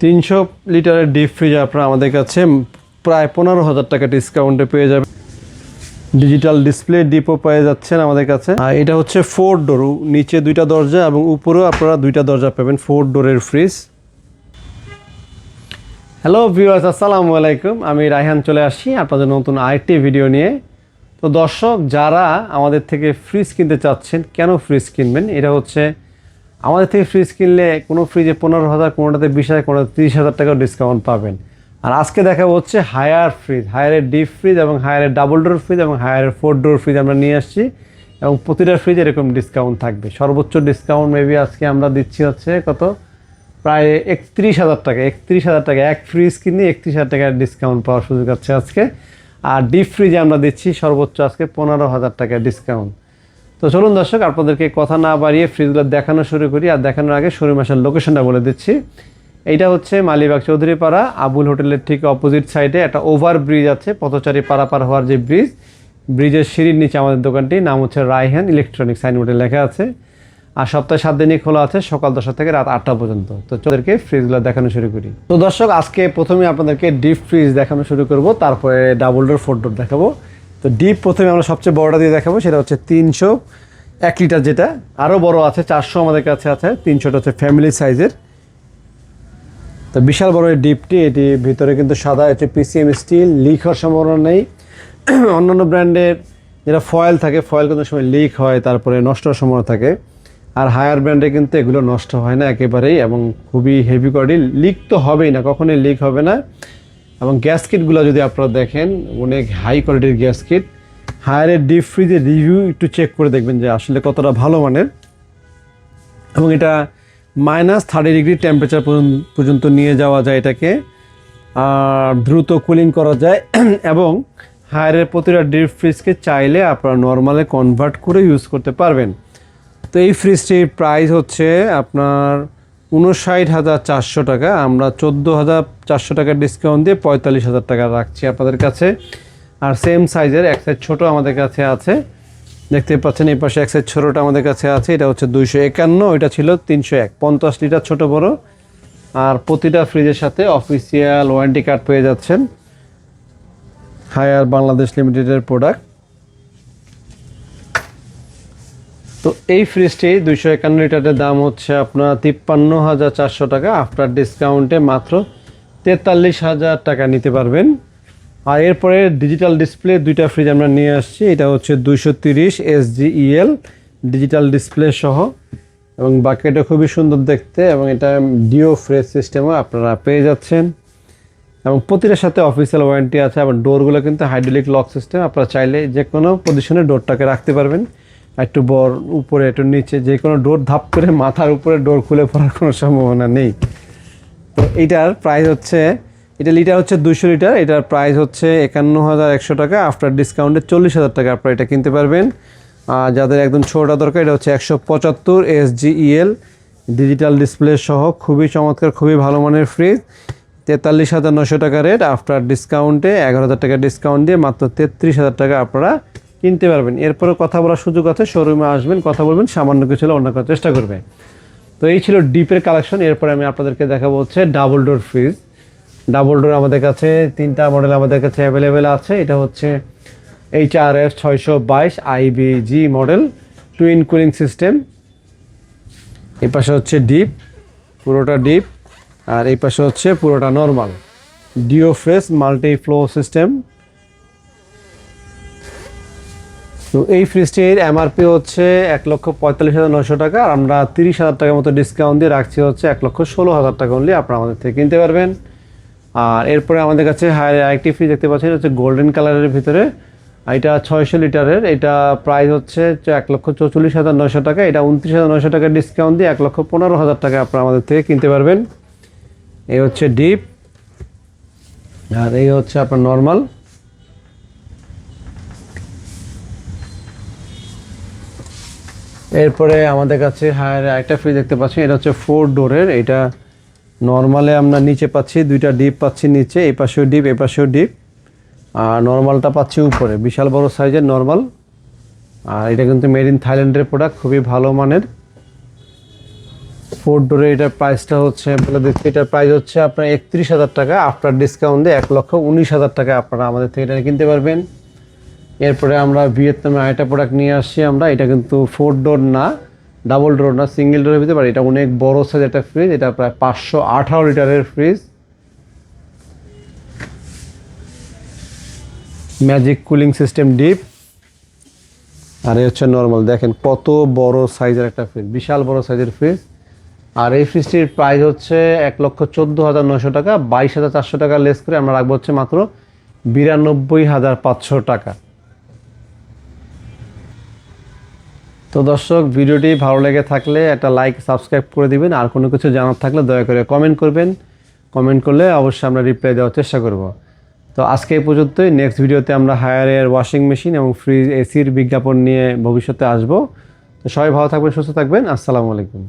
300 লিটারের deep fridge আপনারা আমাদের কাছে প্রায় 15,000 টাকা ডিসকাউন্টে পেয়ে যাবেন। ডিজিটাল ডিসপ্লে ডিপও পেয়ে যাচ্ছেন আমাদের কাছে। আর এটা হচ্ছে 4 ডোর, নিচে 2টা দরজা এবং উপরেও আপনারা 2টা দরজা পাবেন, 4 ডোরের ফ্রিজ। হ্যালো ভিউয়ার্স, আসসালামু আলাইকুম। আমি রায়হান চলে আসি আপনাদের নতুন আরেকটি ভিডিও নিয়ে। তো দর্শক, যারা আমাদের থেকে ফ্রিজ কিনতে চাচ্ছেন, কেন ফ্রিজ কিনবেন? এটা হচ্ছে আমাদের থেকে ফ্রিজ কিনলে কোনো ফ্রিজে 15,000, কোনোটাতে 20,000, কোনোটাতে 30,000 টাকাও ডিসকাউন্ট পাবেন। আর আজকে দেখাবো হচ্ছে হায়ার ফ্রিজ, হায়ারের ডিপ ফ্রিজ এবং হায়ারের ডাবল ডোর ফ্রিজ এবং হায়ারের 4 ডোর ফ্রিজ আমরা নিয়ে আসছি, এবং প্রতিটা ফ্রিজ এরকম ডিসকাউন্ট থাকবে। সর্বোচ্চ ডিসকাউন্ট মেবি আজকে আমরা দিচ্ছি হচ্ছে কত, প্রায় 31,000 টাকা। 31,000 টাকা এক ফ্রিজ কিনে 31,000 টাকার ডিসকাউন্ট পাওয়ার সুযোগ আছে আজকে। আর ডিপ ফ্রিজে আমরা দিচ্ছি সর্বোচ্চ আজকে 15,000 টাকা ডিসকাউন্ট। তো চলুন দর্শক, আপনাদেরকে কথা না বাড়িয়ে ফ্রিজগুলো দেখানো শুরু করি। আর দেখানোর আগে শোরুম আসার লোকেশনটা বলে দিচ্ছি। এইটা হচ্ছে মালিবাগ চৌধুরীপাড়া আবুল হোটেলের ঠিক অপোজিট সাইডে একটা ওভার ব্রিজ আছে, পথচারী পারাপার হওয়ার যে ব্রিজ, ব্রিজের সিঁড়ির নিচে আমাদের দোকানটি, নাম হচ্ছে রায়হান ইলেকট্রনিক্স, সাইনবোর্ডে লেখা আছে। আর সপ্তাহে 7 দিনই খোলা আছে, সকাল 10টা থেকে রাত 8টা পর্যন্ত। তো চোদেরকে ফ্রিজগুলো দেখানো শুরু করি। তো দর্শক, আজকে প্রথমে আপনাদেরকে ডিপ ফ্রিজ দেখানো শুরু করব, তারপরে ডাবল ডোর 4 ডোর দেখাবো। তো ডিপ প্রথমে আমরা সবচেয়ে বড়টা দিয়ে দেখাবো, সেটা হচ্ছে 301 লিটার, যেটা আরও বড় আছে 400 আমাদের কাছে আছে। 300টা হচ্ছে ফ্যামিলি সাইজের। তো বিশাল বড় এই ডিপটি, এটি ভিতরে কিন্তু সাদা, এটি পিসিএম স্টিল, লিক হওয়ার সম্ভাবনা নেই। অন্যান্য ব্র্যান্ডের যেটা ফয়েল থাকে, ফয়েল কিন্তু সময় লিক হয়, তারপরে নষ্ট হওয়ার সম্ভাবনা থাকে। আর হায়ার ব্র্যান্ডে কিন্তু এগুলো নষ্ট হয় না একেবারেই, এবং খুবই হেভি কোয়ালিটি, লিক তো হবেই না, কখনোই লিক হবে না। এবং গ্যাস কিটগুলো যদি আপনারা দেখেন, অনেক হাই কোয়ালিটির গ্যাস কিট। হায়ারের ডিপ ফ্রিজের রিভিউ একটু চেক করে দেখবেন যে আসলে কতটা ভালো মানের। এবং এটা -30 ডিগ্রি টেম্পারেচার পর্যন্ত নিয়ে যাওয়া যায় এটাকে, আর দ্রুত কুলিং করা যায়। এবং হায়ারের প্রতিটা ডিপ ফ্রিজকে চাইলে আপনারা নর্মালে কনভার্ট করে ইউজ করতে পারবেন। তো এই ফ্রিজটির প্রাইস হচ্ছে আপনার 59,400 টাকা। আমরা 14,400 টাকার ডিসকাউন্ট দিয়ে 45,000 টাকা রাখছি আপনাদের কাছে। আর সেম সাইজের এক সাইজ ছোটো আমাদের কাছে আছে, দেখতে পাচ্ছেন এই পাশে এক সাইজ ছোটোটা আমাদের কাছে আছে। এটা হচ্ছে 251, এটা ছিল 301, 50 লিটার ছোটো বড়। আর প্রতিটা ফ্রিজের সাথে অফিসিয়াল ওয়ারেন্টি কার্ড পেয়ে যাচ্ছেন, হায়ার বাংলাদেশ লিমিটেডের প্রোডাক্ট। তো এই ফ্রিজটি 251 লিটারের দাম হচ্ছে আপনার 53,400 টাকা। আফটার ডিসকাউন্টে মাত্র 43,000 টাকা নিতে পারবেন। আর এরপরে ডিজিটাল ডিসপ্লে 2টা ফ্রিজ আমরা নিয়ে আসছি। এটা হচ্ছে 230 SGEL ডিজিটাল ডিসপ্লে সহ, এবং বাকেটও খুবই সুন্দর দেখতে, এবং এটা ডিও ফ্রেশ সিস্টেমও আপনারা পেয়ে যাচ্ছেন। এবং প্রতিটার সাথে অফিসিয়াল ওয়ারেন্টি আছে। এবং ডোরগুলো কিন্তু হাইড্রোলিক লক সিস্টেম, আপনারা চাইলে যে কোনো পজিশনে ডোরটাকে রাখতে পারবেন, একটু বড় উপরে একটু নিচে, যে কোনো ডোর ধাপ করে মাথার উপরে ডোর খুলে পড়ার কোনো সম্ভাবনা নেই। তো এইটার প্রাইস হচ্ছে, এটা লিটার হচ্ছে 200 লিটার, এটার প্রাইস হচ্ছে 51,100 টাকা। আফটার ডিসকাউন্টে 40,000 টাকা আপনারা এটা কিনতে পারবেন। আর যাদের একদম ছোটোটা দরকার, এটা হচ্ছে 175 SGEL ডিজিটাল ডিসপ্লে সহ, খুবই চমৎকার, খুবই ভালো মানের ফ্রিজ। 43,900 টাকা রেট। আফটার ডিসকাউন্টে 11,000 টাকা ডিসকাউন্ট দিয়ে মাত্র 33,000 টাকা আপনারা কিনতে পারবেন। এরপরে কথা বলার সুযোগ আছে, শোরুমে আসবেন, কথা বলবেন, সামান্য কিছু হলে অন্য করার চেষ্টা করবে। তো এই ছিল ডিপের কালেকশন। এরপরে আমি আপনাদেরকে দেখাবো হচ্ছে double door fridge. Double door আমাদের কাছে 3টা মডেল আমাদের কাছে অ্যাভেলেবেল আছে। এটা হচ্ছে HRS 622 IBG model, twin cooling system. এই পাশে হচ্ছে ডিপ, পুরোটা ডিপ। আর এই পাশে হচ্ছে পুরোটা normal, deo fresh multi flow system. তো এই ফ্রিজটির MRP হচ্ছে 1,45,900 টাকা। আর আমরা 30,000 টাকার মতো ডিসকাউন্ট দিয়ে রাখছি হচ্ছে 1,16,000 টাকা অনলি, আপনারা আমাদের থেকে কিনতে পারবেন। আর এরপরে আমাদের কাছে হায়ার আরেকটি ফ্রিজ দেখতে পাচ্ছেন, হচ্ছে গোল্ডেন কালারের ভিতরে। এটা 600 লিটারের, এটা প্রাইস হচ্ছে 1,44,900 টাকা। এটা 29,900 টাকা ডিসকাউন্ট দিয়ে 1,15,000 টাকা আপনারা আমাদের থেকে কিনতে পারবেন। এই হচ্ছে ডিপ, আর এই হচ্ছে আপনার নর্মাল। এরপরে আমাদের কাছে হায়ার একটা ফ্রিজ দেখতে পাচ্ছি, এটা হচ্ছে 4 ডোরের। এটা নর্মালে আমরা নিচে পাচ্ছি 2টা ডিপ পাচ্ছি নিচে, এই পাশেও ডিপ, এই পাশেও ডিপ। আর নর্মালটা পাচ্ছি উপরে, বিশাল বড় সাইজের নর্মাল। আর এটা কিন্তু মেড ইন থাইল্যান্ডের প্রোডাক্ট, খুবই ভালো মানের। ফোর ডোরে এটার প্রাইসটা হচ্ছে বলে দিচ্ছি, এটার প্রাইস হচ্ছে আপনার 31,000 টাকা, আফটার ডিসকাউন্ট দিয়ে 1,19,000 টাকা আপনারা আমাদের থেকে এটা কিনতে পারবেন। এরপরে আমরা ভিয়েতনামে আরেকটা প্রোডাক্ট নিয়ে আসছি আমরা, এটা কিন্তু ফোর ডোর না, ডাবল ডোর না, সিঙ্গেল ডোরের ভিতরে পারি। এটা অনেক বড় সাইজ একটা ফ্রিজ, এটা প্রায় 518 লিটারের fridge, magic cooling system deep. আর এই হচ্ছে নর্মাল, দেখেন কত বড় সাইজের একটা ফ্রিজ, বিশাল বড় সাইজের ফ্রিজ। আর এই ফ্রিজটির প্রাইস হচ্ছে 1,14,900 টাকা, 22,400 টাকা লেস করে আমরা রাখবো হচ্ছে মাত্র 92,500 টাকা। তো দর্শক, ভিডিওটি ভালো লেগে থাকলে একটা লাইক সাবস্ক্রাইব করে দিবেন। আর কোনো কিছু জানার থাকলে দয়া করে কমেন্ট করবেন, কমেন্ট করলে অবশ্যই আমরা রিপ্লাই দেওয়ার চেষ্টা করব। তো আজকে এই পর্যন্তই। নেক্সট ভিডিওতে আমরা হায়ার এয়ার ওয়াশিং মেশিন এবং ফ্রিজ এসির বিজ্ঞাপন নিয়ে ভবিষ্যতে আসবো। তো সবাই ভালো থাকবেন, সুস্থ থাকবেন। আসসালামু আলাইকুম।